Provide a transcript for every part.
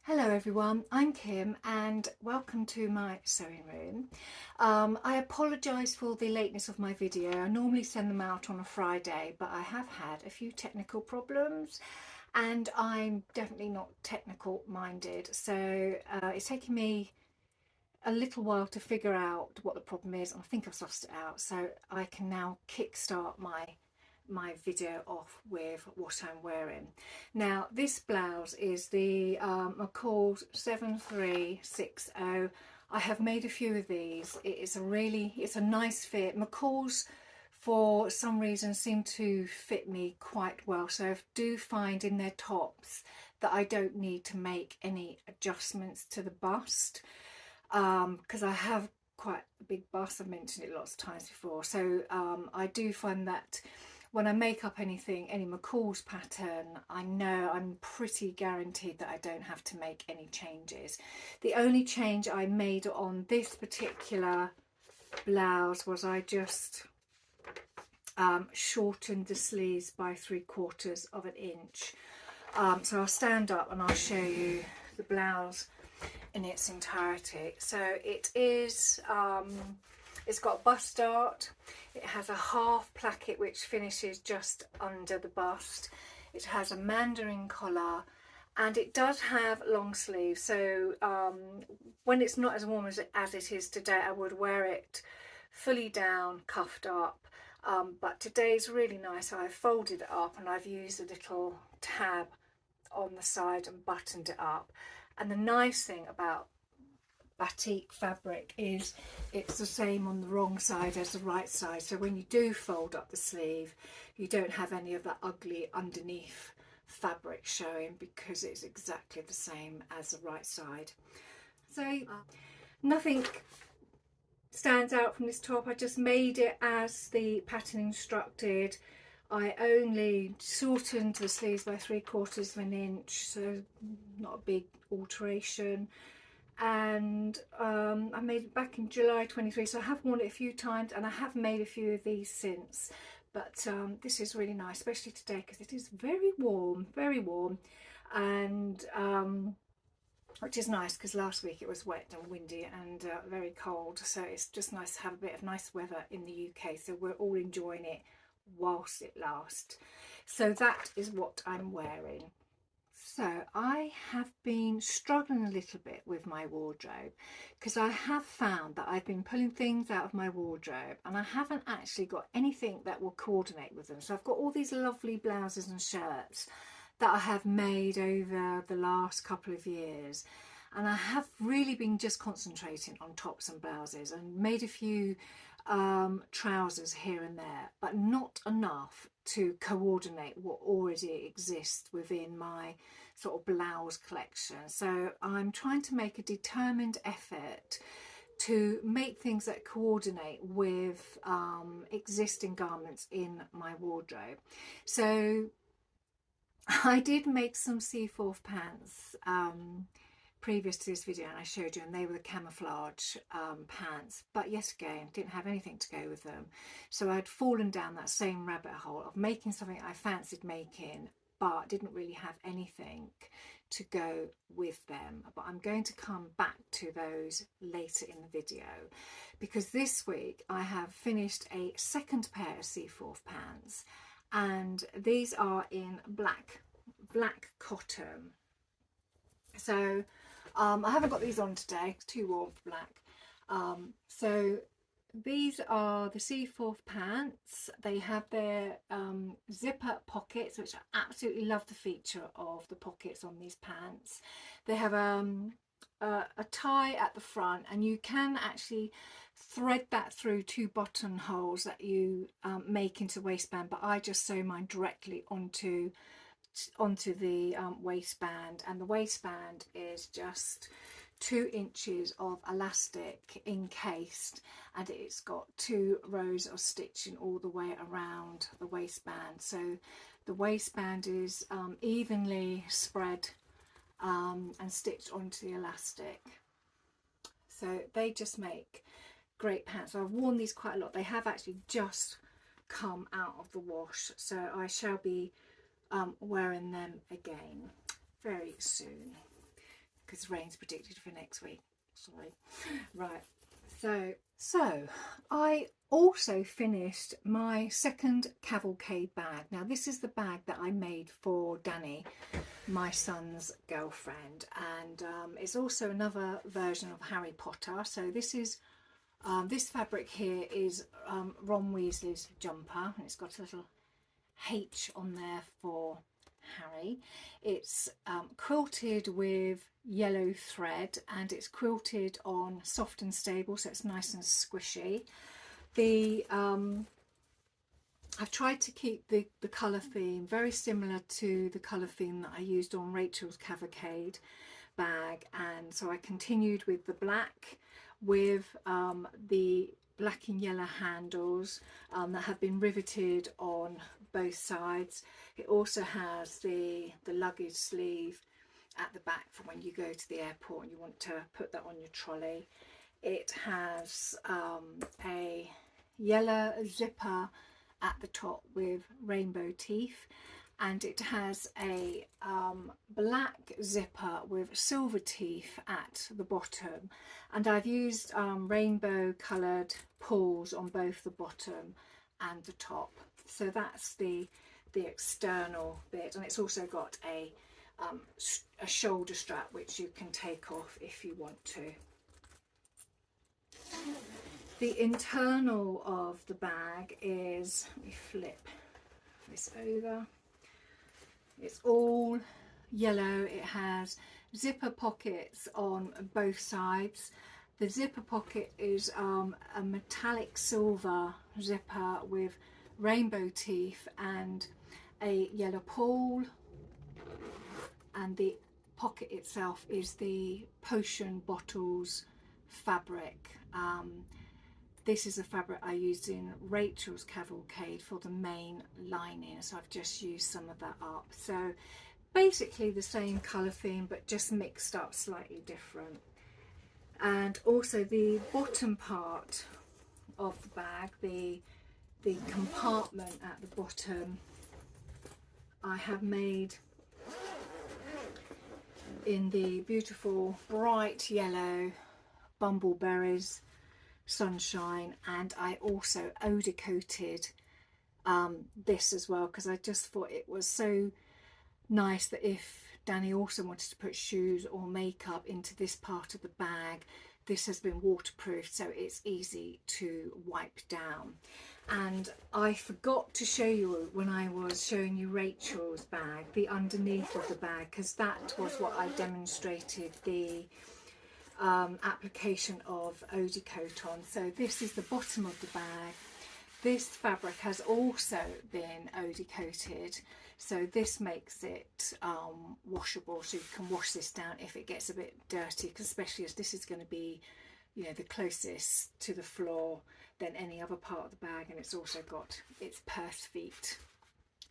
Hello everyone, I'm Kim and welcome to my sewing room. I apologise for the lateness of my video. I normally send them out on a Friday, but I have had a few technical problems and I'm definitely not technical minded, so it's taken me a little while to figure out what the problem is, and I think I've sussed it out, so I can now kickstart my video off with what I'm wearing. Now this blouse is the McCall 7360. I have made a few of these. It's a nice fit. McCall's for some reason seem to fit me quite well, so I do find in their tops that I don't need to make any adjustments to the bust, because I have quite a big bust. I've mentioned it lots of times before, so I do find that when I make up anything, any McCall's pattern, I know I'm pretty guaranteed that I don't have to make any changes. The only change I made on this particular blouse was I just shortened the sleeves by 3/4 of an inch. So I'll stand up and I'll show you the blouse in its entirety. So it is, it's got a bust dart, it has a half placket which finishes just under the bust, it has a mandarin collar, and it does have long sleeves. So when it's not as warm as it is today, I would wear it fully down, cuffed up, but today's really nice. So I've folded it up and I've used a little tab on the side and buttoned it up. And the nice thing about batik fabric is it's the same on the wrong side as the right side, so when you do fold up the sleeve you don't have any of that ugly underneath fabric showing, because it's exactly the same as the right side. So nothing stands out from this top. I just made it as the pattern instructed. I only shortened the sleeves by 3/4 of an inch, so not a big alteration. And I made it back in July 23, so I have worn it a few times and I have made a few of these since, but this is really nice, especially today because it is very warm, and which is nice because last week it was wet and windy and very cold, so it's just nice to have a bit of nice weather in the UK, so we're all enjoying it whilst it lasts. So that is what I'm wearing. So I have been struggling a little bit with my wardrobe because I have found that I've been pulling things out of my wardrobe and I haven't actually got anything that will coordinate with them. So I've got all these lovely blouses and shirts that I have made over the last couple of years, and I have really been just concentrating on tops and blouses and made a few trousers here and there, but not enough to coordinate what already exists within my sort of blouse collection. So I'm trying to make a determined effort to make things that coordinate with existing garments in my wardrobe. So I did make some Seaforth pants previous to this video, and I showed you, and they were the camouflage pants, but yet again didn't have anything to go with them. So I'd fallen down that same rabbit hole of making something I fancied making but didn't really have anything to go with them. But I'm going to come back to those later in the video, because this week I have finished a second pair of Seaforth pants, and these are in black cotton. So I haven't got these on today, it's too warm for black. So these are the Seaforth pants. They have their zipper pockets, which I absolutely love the feature of the pockets on these pants. They have a tie at the front, and you can actually thread that through 2 buttonholes that you make into the waistband, but I just sew mine directly onto the waistband, and the waistband is just 2 inches of elastic encased, and it's got 2 rows of stitching all the way around the waistband. So the waistband is evenly spread and stitched onto the elastic. So they just make great pants. I've worn these quite a lot. They have actually just come out of the wash, so I shall be wearing them again very soon. because rain's predicted for next week. Sorry. Right, so I also finished my second Cavalcade bag. Now this is the bag that I made for Danny, my son's girlfriend, and it's also another version of Harry Potter. So this is this fabric here is Ron Weasley's jumper, and it's got a little H on there for Harry. It's quilted with yellow thread, and it's quilted on soft and stable, so it's nice and squishy. I've tried to keep the colour theme very similar to the colour theme that I used on Rachel's Cavalcade bag, and so I continued with the black with the black and yellow handles that have been riveted on both sides. It also has the luggage sleeve at the back for when you go to the airport and you want to put that on your trolley. It has a yellow zipper at the top with rainbow teeth, and it has a black zipper with silver teeth at the bottom, and I've used rainbow coloured pulls on both the bottom and the top. So that's the external bit, and it's also got a shoulder strap which you can take off if you want to. The internal of the bag is, let me flip this over, it's all yellow. It has zipper pockets on both sides. The zipper pocket is a metallic silver zipper with rainbow teeth and a yellow pull, and the pocket itself is the potion bottles fabric. This is a fabric I used in Rachel's Cavalcade for the main lining, so I've just used some of that up. So basically the same colour theme, but just mixed up slightly different. And also the bottom part of the bag, the compartment at the bottom, I have made in the beautiful bright yellow bumbleberries sunshine, and I also odor coated this as well, because I just thought it was so nice that if Danny also wanted to put shoes or makeup into this part of the bag, this has been waterproof, so it's easy to wipe down. And I forgot to show you when I was showing you Rachel's bag, the underneath of the bag, because that was what I demonstrated the application of Odor Coat on. So this is the bottom of the bag. This fabric has also been Odor coated, so this makes it washable, so you can wash this down if it gets a bit dirty, because especially as this is going to be, you know, the closest to the floor than any other part of the bag, and it's also got its purse feet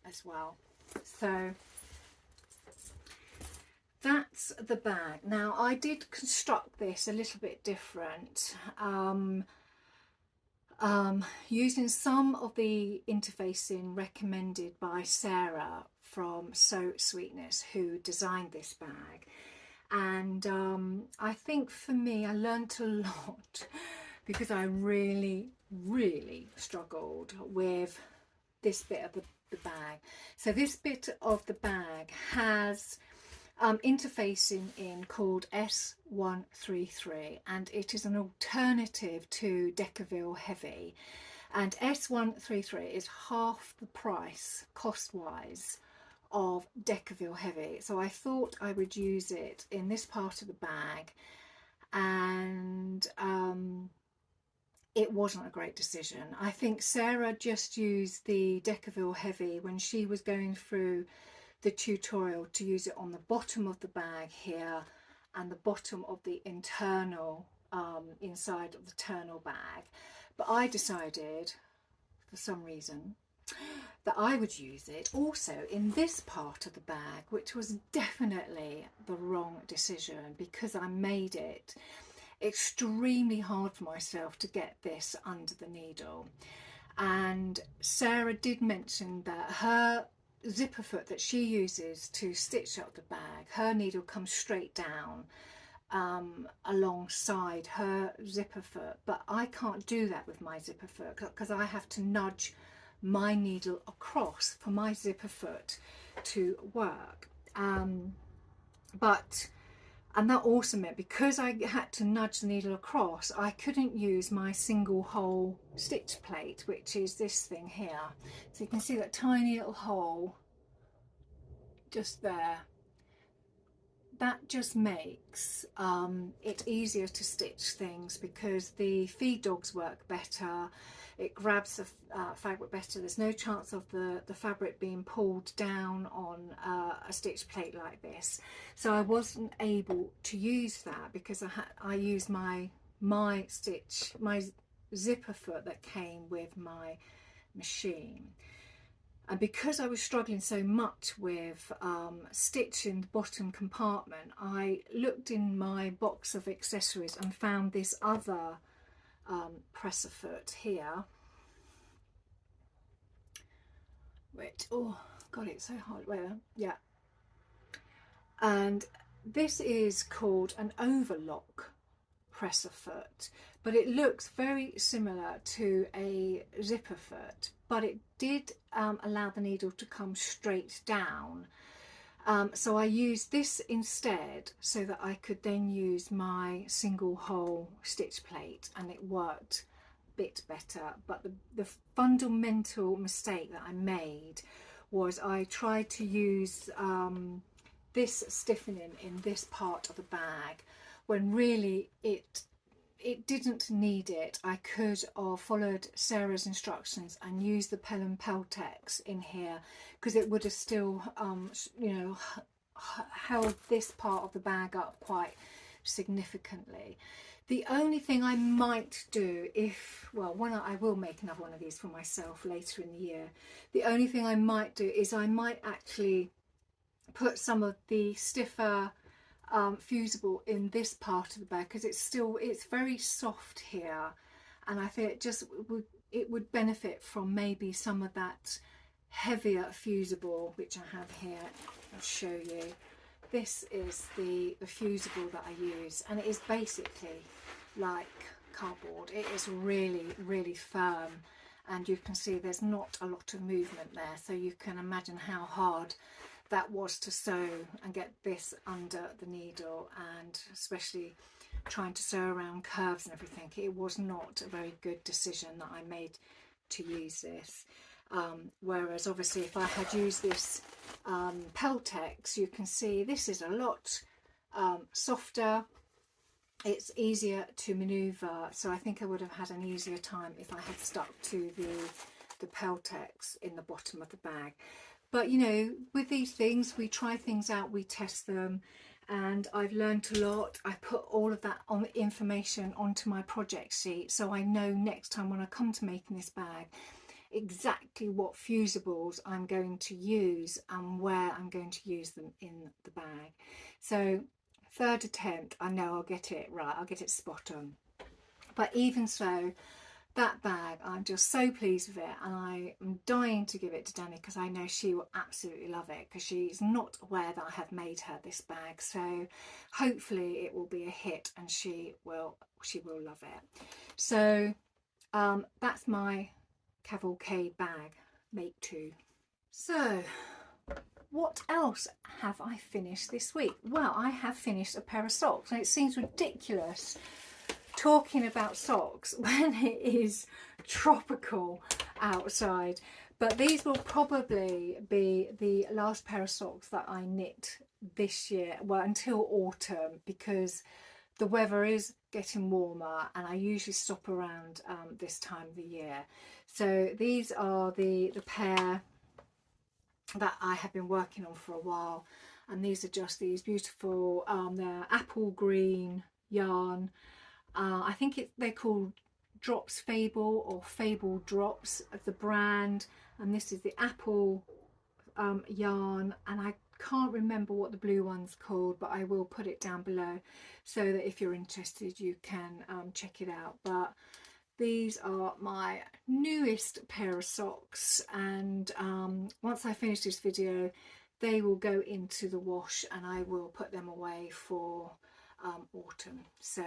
as well. So that's the bag. Now I did construct this a little bit different, using some of the interfacing recommended by Sarah from Sew Sweetness, who designed this bag. And I think for me I learnt a lot, because I really struggled with this bit of the bag. So this bit of the bag has interfacing in called S133, and it is an alternative to Decaville Heavy, and S133 is half the price cost wise of Decaville Heavy, so I thought I would use it in this part of the bag, and it wasn't a great decision. I think Sarah just used the Decaville Heavy when she was going through the tutorial to use it on the bottom of the bag here and the bottom of the internal inside of the internal bag, but I decided for some reason that I would use it also in this part of the bag, which was definitely the wrong decision, because I made it extremely hard for myself to get this under the needle. And Sarah did mention that her zipper foot that she uses to stitch up the bag, her needle comes straight down alongside her zipper foot, but I can't do that with my zipper foot because I have to nudge my needle across for my zipper foot to work. And that also meant, because I had to nudge the needle across, I couldn't use my single hole stitch plate, which is this thing here. So you can see that tiny little hole just there. That just makes it easier to stitch things, because the feed dogs work better, it grabs the fabric better, there's no chance of the fabric being pulled down on a stitch plate like this. So I wasn't able to use that because I used my zipper foot that came with my machine. And because I was struggling so much with stitching the bottom compartment, I looked in my box of accessories and found this other presser foot here, which, oh god, it's so hard. Well, yeah. And this is called an overlock presser foot, but it looks very similar to a zipper foot, but it did allow the needle to come straight down. So I used this instead so that I could then use my single hole stitch plate, and it worked a bit better. But the fundamental mistake that I made was I tried to use this stiffening in this part of the bag when really it didn't need it. I could have followed Sarah's instructions and used the Pelham Peltex in here, because it would have still you know, held this part of the bag up quite significantly. The only thing I might do, I will make another one of these for myself later in the year. The only thing I might do is I might actually put some of the stiffer fusible in this part of the bag, because it's very soft here, and I think it would benefit from maybe some of that heavier fusible which I have here. I'll show you. This is the fusible that I use, and it is basically like cardboard. It is really, really firm, and you can see there's not a lot of movement there, so you can imagine how hard that was to sew and get this under the needle, and especially trying to sew around curves and everything. It was not a very good decision that I made to use this. Whereas obviously if I had used this Peltex, you can see this is a lot softer, it's easier to manoeuvre, so I think I would have had an easier time if I had stuck to the Peltex in the bottom of the bag. But you know, with these things, we try things out, we test them, and I've learned a lot. I put all of that information onto my project sheet, so I know next time when I come to making this bag exactly what fusibles I'm going to use and where I'm going to use them in the bag. So third attempt, I know I'll get it right, I'll get it spot on. But even so, that bag, I'm just so pleased with it, and I am dying to give it to Danny because I know she will absolutely love it, because she's not aware that I have made her this bag. So hopefully it will be a hit and she will love it. So that's my Cavalcade bag, make 2. So what else have I finished this week? Well, I have finished a pair of socks, and it seems ridiculous talking about socks when it is tropical outside, but these will probably be the last pair of socks that I knit this year, well, until autumn, because the weather is getting warmer and I usually stop around this time of the year. So these are the pair that I have been working on for a while, and these are just these beautiful they're apple green yarn. I think they're called Drops Fable, or Fable Drops of the brand, and this is the apple yarn, and I can't remember what the blue one's called, but I will put it down below so that if you're interested you can check it out. But These are my newest pair of socks, and once I finish this video they will go into the wash and I will put them away for autumn. So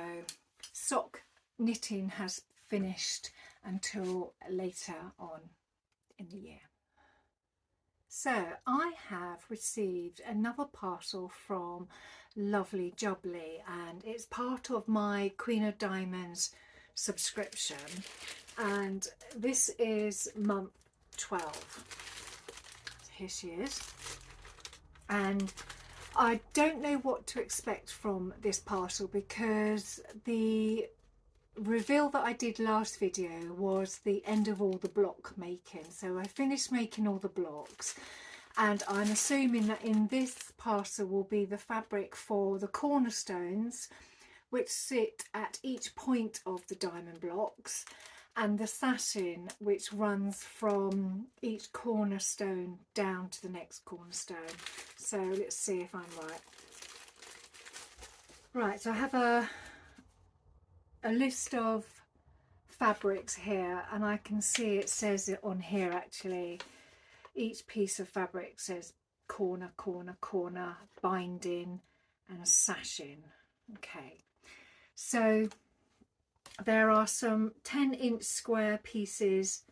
sock knitting has finished until later on in the year. So I have received another parcel from lovely Jubbly, and it's part of my Queen of Diamonds subscription, and this is month 12. So here she is, and I don't know what to expect from this parcel because the reveal that I did last video was the end of all the block making. So I finished making all the blocks, and I'm assuming that in this parcel will be the fabric for the cornerstones, which sit at each point of the diamond blocks, and the satin which runs from each cornerstone down to the next cornerstone. So let's see if I'm right. Right, so I have a list of fabrics here, and I can see it says it on here actually. Each piece of fabric says corner, corner, corner, binding and a sashing. Okay, so there are some 10-inch square pieces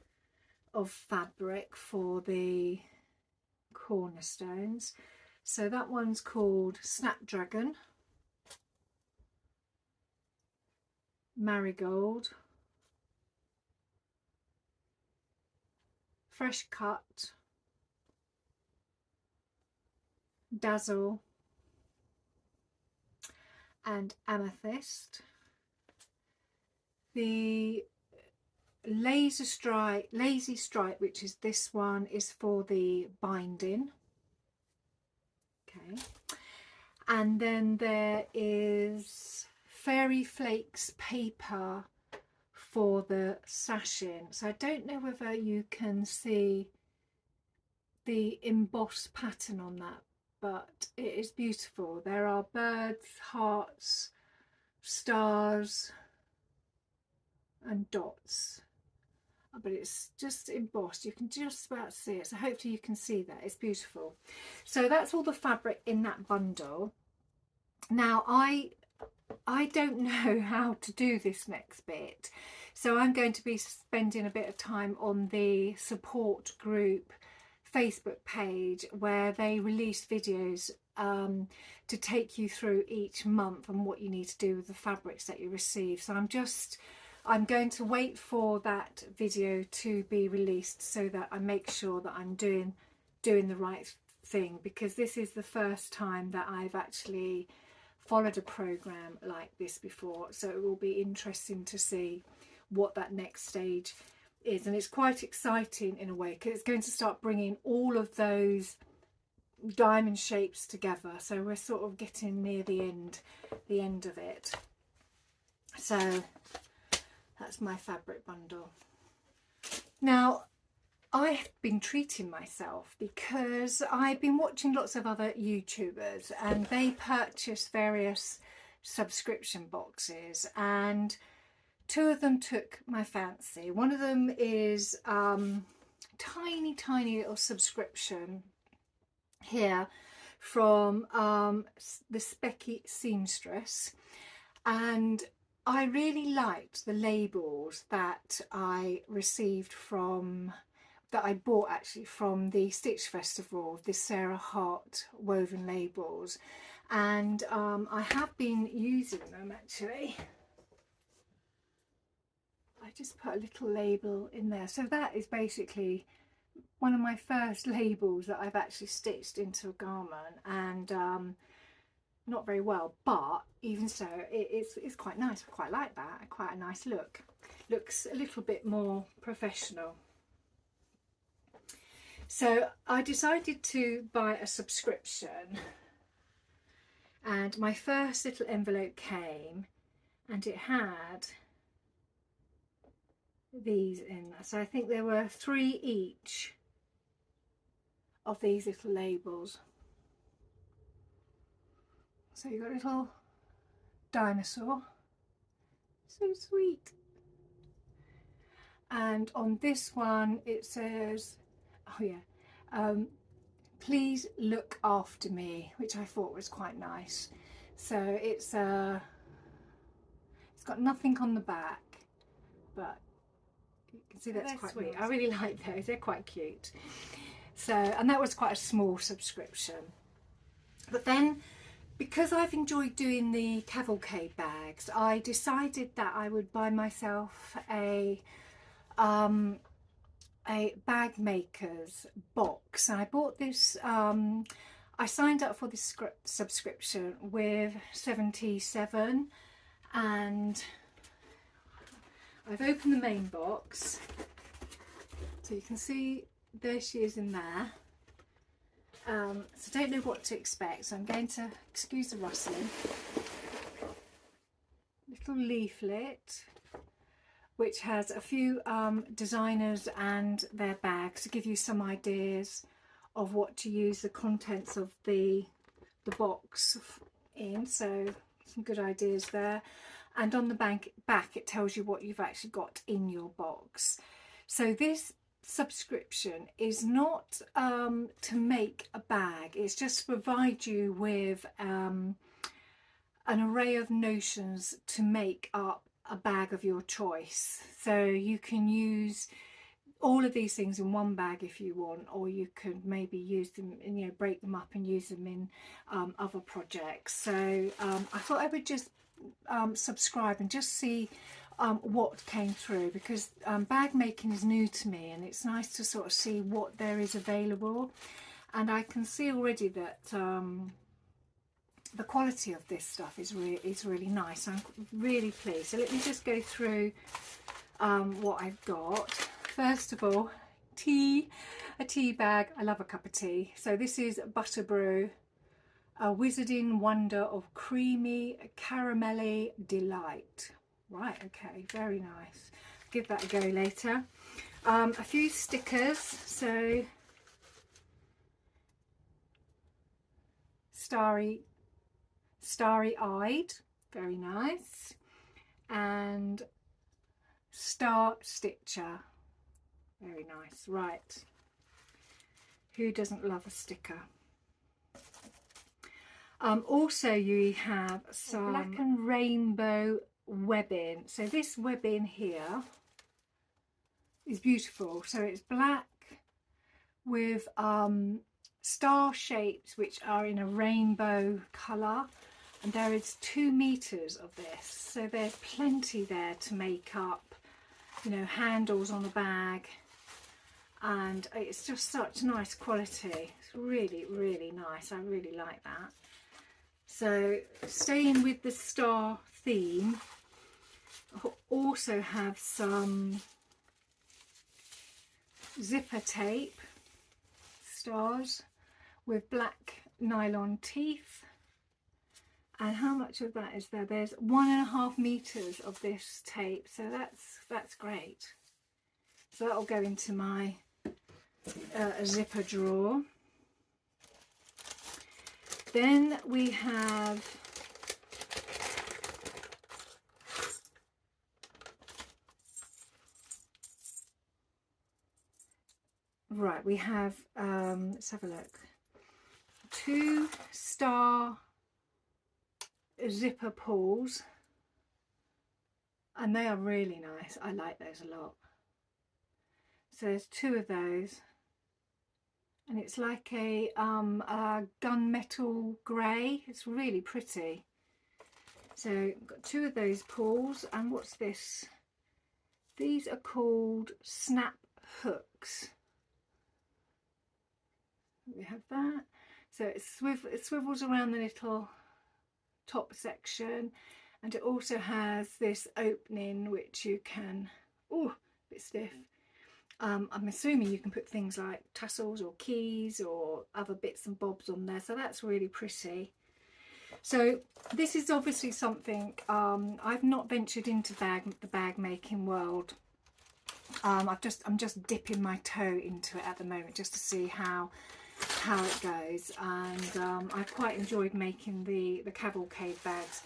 of fabric for the cornerstones. So that one's called Snapdragon, Marigold, Fresh Cut, Dazzle and Amethyst. The lazy stripe, which is this one, is for the binding. Okay, and then there is Fairy Flakes paper for the sashing. So I don't know whether you can see the embossed pattern on that, but it is beautiful. There are birds, hearts, stars and dots, but it's just embossed. You can just about see it, so hopefully you can see that. It's beautiful. So that's all the fabric in that bundle. Now I don't know how to do this next bit, so I'm going to be spending a bit of time on the support group Facebook page, where they release videos to take you through each month and what you need to do with the fabrics that you receive. So I'm going to wait for that video to be released so that I make sure that I'm doing the right thing, because this is the first time that I've actually followed a program like this before. So it will be interesting to see what that next stage is, and it's quite exciting in a way because it's going to start bringing all of those diamond shapes together. So we're sort of getting near the end of it. So that's my fabric bundle. Now I've been treating myself because I've been watching lots of other YouTubers, and they purchase various subscription boxes, and two of them took my fancy. One of them is tiny little subscription here from the Specky Seamstress, and I really liked the labels that I received from, that I bought actually from the Stitch Festival, the Sarah Hart woven labels, and I have been using them actually. I just put a little label in there. So that is basically one of my first labels that I've actually stitched into a garment, and not very well, but even so it's quite nice. I quite like that. Quite a nice look. Looks a little bit more professional. So I decided to buy a subscription, and my first little envelope came and it had these in. So I think there were 3 each of these little labels. So you've got a little dinosaur, so sweet, and on this one it says, oh yeah, please look after me, which I thought was quite nice. So it's got nothing on the back, but you can see that's quite neat. I really like those, they're quite cute. So, and that was quite a small subscription. But then, because I've enjoyed doing the Cavalcade bags, I decided that I would buy myself a bag maker's box. And I bought this, I signed up for this subscription with 77, and I've opened the main box, so you can see there she is in there. So I don't know what to expect, so I'm going to, excuse the rustling, little leaflet which has a few designers and their bags to give you some ideas of what to use the contents of the box in, so some good ideas there. And on the back it tells you what you've actually got in your box. So this subscription is not to make a bag, it's just to provide you with an array of notions to make up a bag of your choice. So you can use all of these things in one bag if you want, or you could maybe use them and, you know, break them up and use them in other projects. So I thought I would just subscribe and just see what came through, because bag making is new to me, and it's nice to sort of see what there is available. And I can see already that the quality of this stuff is really nice. I'm really pleased. So let me just go through what I've got. First of all, a tea bag. I love a cup of tea. So this is Butterbrew, a wizarding wonder of creamy caramelly delight. Right, okay, very nice. Give that a go later. A few stickers. So starry-eyed, very nice, and star stitcher, very nice. Right, who doesn't love a sticker? Also you have some black and rainbow webbing. So this webbing here is beautiful. So it's black with star shapes which are in a rainbow colour, and there is 2 meters of this, so there's plenty there to make up, you know, handles on a bag, and it's just such nice quality. It's really nice. I really like that. So staying with the star theme, I also have some zipper tape, stars with black nylon teeth. And how much of that is there? There's 1.5 meters of this tape, so that's great. So that'll go into my zipper drawer. Then we have let's have a look. 2 star zipper pulls, and they are really nice. I like those a lot. So there's 2 of those, and it's like a gunmetal grey. It's really pretty. So I've got 2 of those pulls. And what's this? These are called snap hooks. We have that. So it swivels around the little top section, and it also has this opening which you can, oh, a bit stiff. I'm assuming you can put things like tassels or keys or other bits and bobs on there, so that's really pretty. So this is obviously something I've not ventured into the bag making world. I'm just dipping my toe into it at the moment just to see how it goes, and I've quite enjoyed making the Cavalcade bags,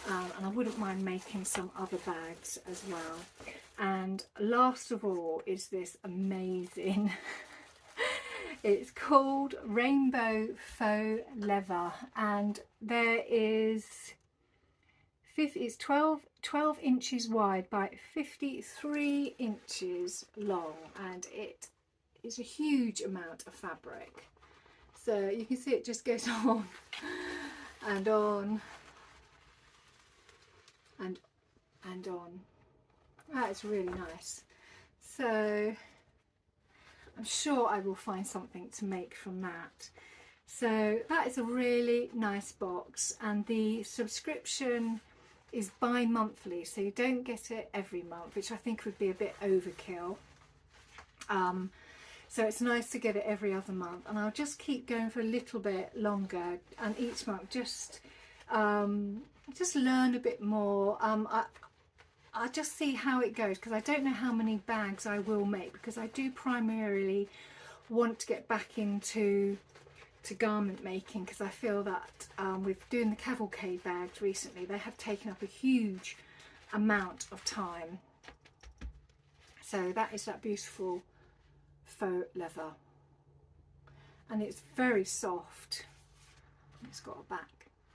and I wouldn't mind making some other bags as well. And last of all is this amazing it's called Rainbow Faux Leather, and there is it's 12 inches wide by 53 inches long, and it is a huge amount of fabric. So you can see it just goes on and on and on. That's really nice. So I'm sure I will find something to make from that. So that is a really nice box, and the subscription is bi-monthly, so you don't get it every month, which I think would be a bit overkill. So it's nice to get it every other month, and I'll just keep going for a little bit longer, and each month just learn a bit more. I'll just see how it goes, because I don't know how many bags I will make, because I do primarily want to get back into garment making, because I feel that with doing the Cavalcade bags recently, they have taken up a huge amount of time. So that is that beautiful faux leather, and it's very soft. It's got a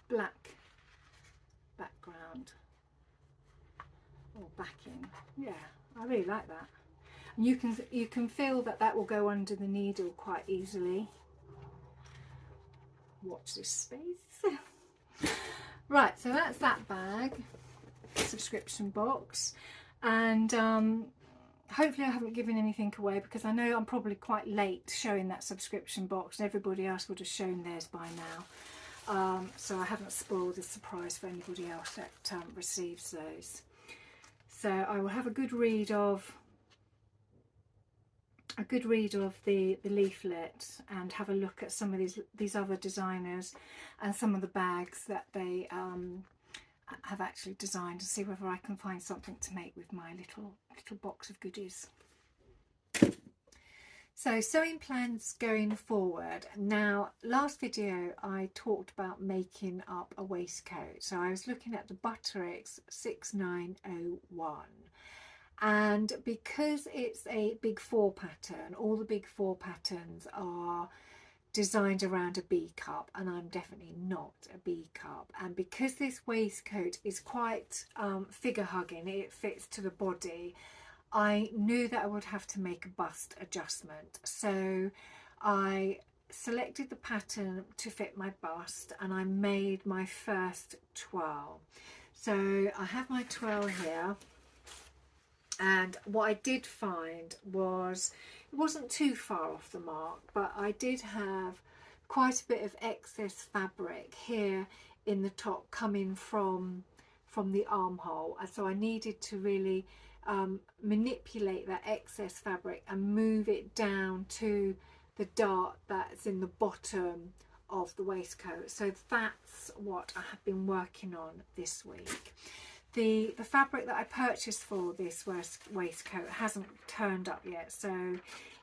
black background or backing. Yeah, I really like that. And you can feel that will go under the needle quite easily. Watch this space. Right, so that's that bag, subscription box, and hopefully I haven't given anything away, because I know I'm probably quite late showing that subscription box, and everybody else would have shown theirs by now. So I haven't spoiled the surprise for anybody else that receives those. So I will have a good read of the leaflet, and have a look at some of these other designers and some of the bags that they have actually designed, to see whether I can find something to make with my little box of goodies. So sewing plans going forward. Now, last video I talked about making up a waistcoat, so I was looking at the Butterick's 6901. And because it's a big 4 pattern, all the big 4 patterns are designed around a B cup, and I'm definitely not a B cup. And because this waistcoat is quite figure hugging, it fits to the body, I knew that I would have to make a bust adjustment. So I selected the pattern to fit my bust, and I made my first twirl. So I have my twirl here. And what I did find was it wasn't too far off the mark, but I did have quite a bit of excess fabric here in the top coming from the armhole, and so I needed to really manipulate that excess fabric and move it down to the dart that's in the bottom of the waistcoat. So that's what I have been working on this week. The fabric that I purchased for this waistcoat hasn't turned up yet, so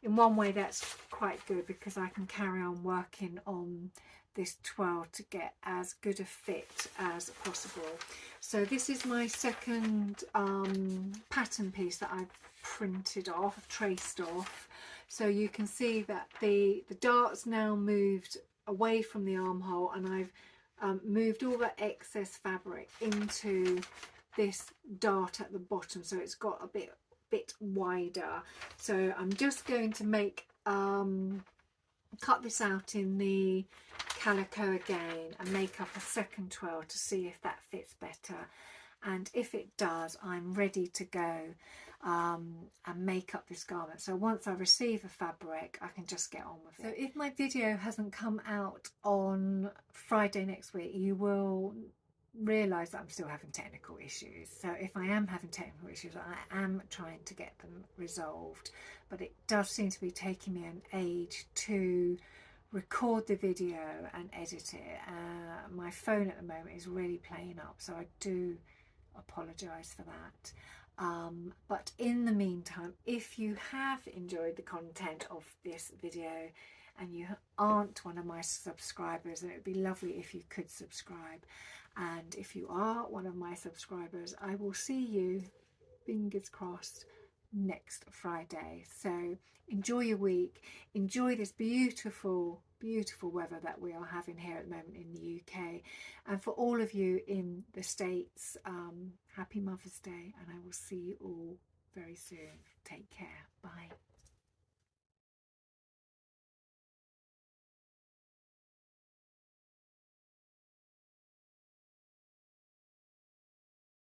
in one way that's quite good, because I can carry on working on this twirl to get as good a fit as possible. So this is my second pattern piece that I've printed off, traced off. So you can see that the dart's now moved away from the armhole, and I've moved all that excess fabric into this dart at the bottom, so it's got a bit wider. So I'm just going to make cut this out in the calico again and make up a second twirl to see if that fits better, and if it does, I'm ready to go and make up this garment. So once I receive the fabric, I can just get on with it. So if my video hasn't come out on Friday next week, you will realise that I'm still having technical issues. So if I am having technical issues, I am trying to get them resolved, but it does seem to be taking me an age to record the video and edit it. My phone at the moment is really playing up, so I do apologise for that. But in the meantime, if you have enjoyed the content of this video and you aren't one of my subscribers, then it would be lovely if you could subscribe. And if you are one of my subscribers, I will see you fingers crossed, next Friday. So enjoy your week, enjoy this beautiful weather that we are having here at the moment in the UK, and for all of you in the States, happy Mother's Day, and I will see you all very soon. Take care. Bye.